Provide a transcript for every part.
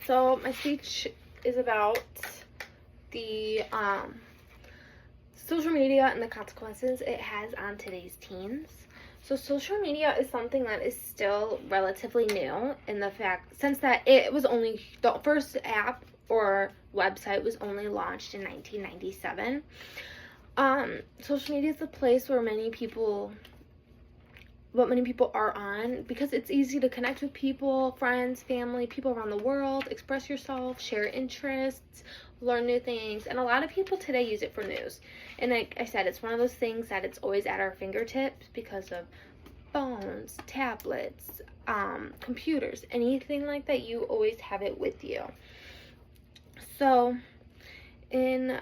So my speech is about the social media and the consequences it has on today's teens. So social media is something that is still relatively new in the fact since that it was only the first app or website was only launched in 1997. Social media is a place where many people are on because it's easy to connect with people, friends, family, people around the world, express yourself, share interests, learn new things, and a lot of people today use it for news. And like I said, it's one of those things that it's always at our fingertips because of phones, tablets, computers, anything like that, you always have it with you. So in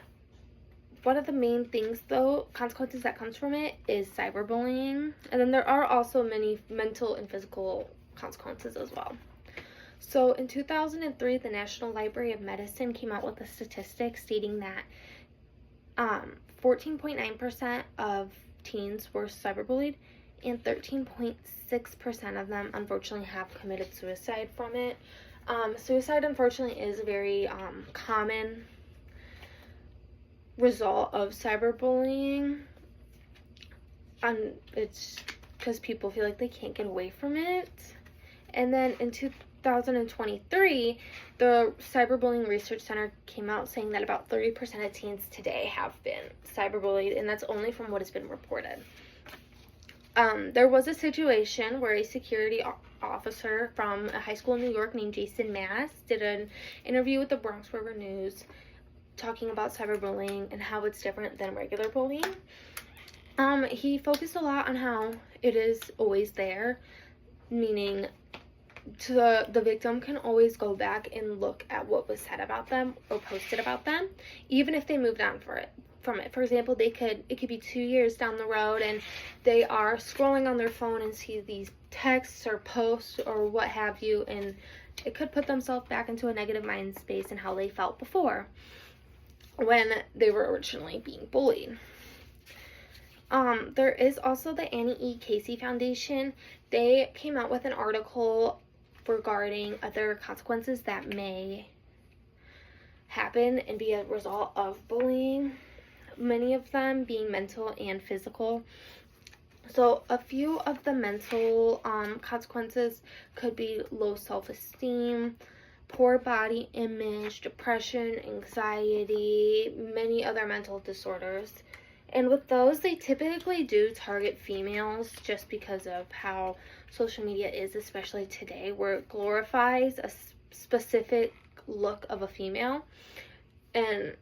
one of the main things, though, consequences that comes from it is cyberbullying. And then there are also many mental and physical consequences as well. So in 2003, the National Library of Medicine came out with a statistic stating that 14.9% of teens were cyberbullied, and 13.6% of them unfortunately have committed suicide from it. Suicide, unfortunately, is a very common result of cyberbullying, and it's because people feel like they can't get away from it. And then in 2023, the Cyberbullying Research Center came out saying that about 30% of teens today have been cyberbullied, and that's only from what has been reported. There was a situation where a security officer from a high school in New York named Jason Mass did an interview with the Bronx River News talking about cyberbullying and how it's different than regular bullying. He focused a lot on how it is always there, meaning the victim can always go back and look at what was said about them or posted about them, even if they moved on from it. For example, it could be 2 years down the road and they are scrolling on their phone and see these texts or posts or what have you, and it could put themselves back into a negative mind space and how they felt before when they were originally being bullied. There is also the Annie E. Casey Foundation. They came out with an article regarding other consequences that may happen and be a result of bullying, many of them being mental and physical. So a few of the mental consequences could be low self-esteem, poor body image, depression, anxiety, many other mental disorders. And with those, they typically do target females just because of how social media is, especially today, where it glorifies a specific look of a female and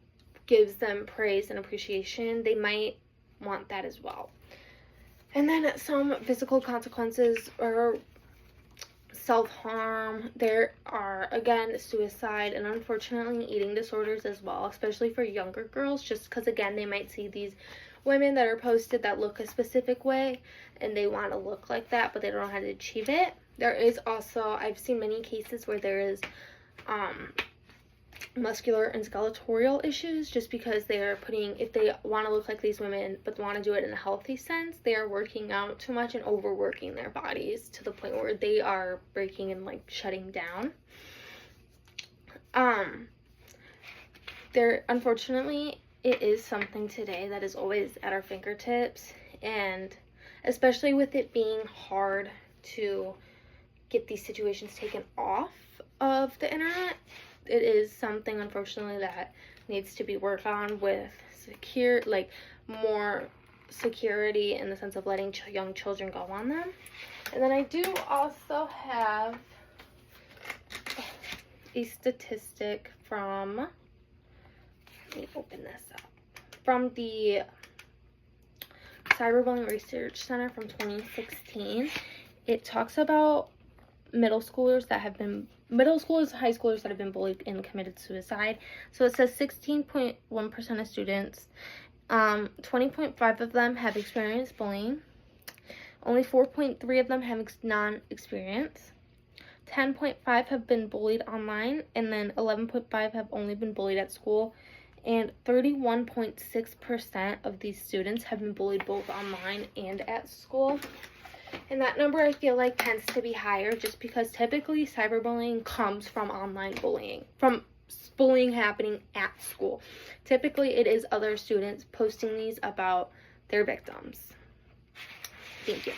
gives them praise and appreciation. They might want that as well. And then some physical consequences are self-harm. There are, again, suicide and unfortunately eating disorders as well, especially for younger girls, just because, again, they might see these women that are posted that look a specific way and they want to look like that, but they don't know how to achieve it. There is also, I've seen many cases where there is muscular and skeletal issues, just because they are if they want to look like these women but want to do it in a healthy sense, they are working out too much and overworking their bodies to the point where they are breaking and like shutting down. There, unfortunately, it is something today that is always at our fingertips, and especially with it being hard to get these situations taken off of the internet, it is something, unfortunately, that needs to be worked on with more security in the sense of letting young children go on them. And then I do also have a statistic from, let me open this up, from the Cyberbullying Research Center from 2016. It talks about middle schoolers, high schoolers that have been bullied and committed suicide. So it says 16.1% of students, 20.5% of them have experienced bullying. Only 4.3% of them have non-experience. 10.5% have been bullied online, and then 11.5% have only been bullied at school. And 31.6% of these students have been bullied both online and at school. And that number I feel like tends to be higher just because typically cyberbullying comes from online bullying, from bullying happening at school. Typically it is other students posting these about their victims. Thank you.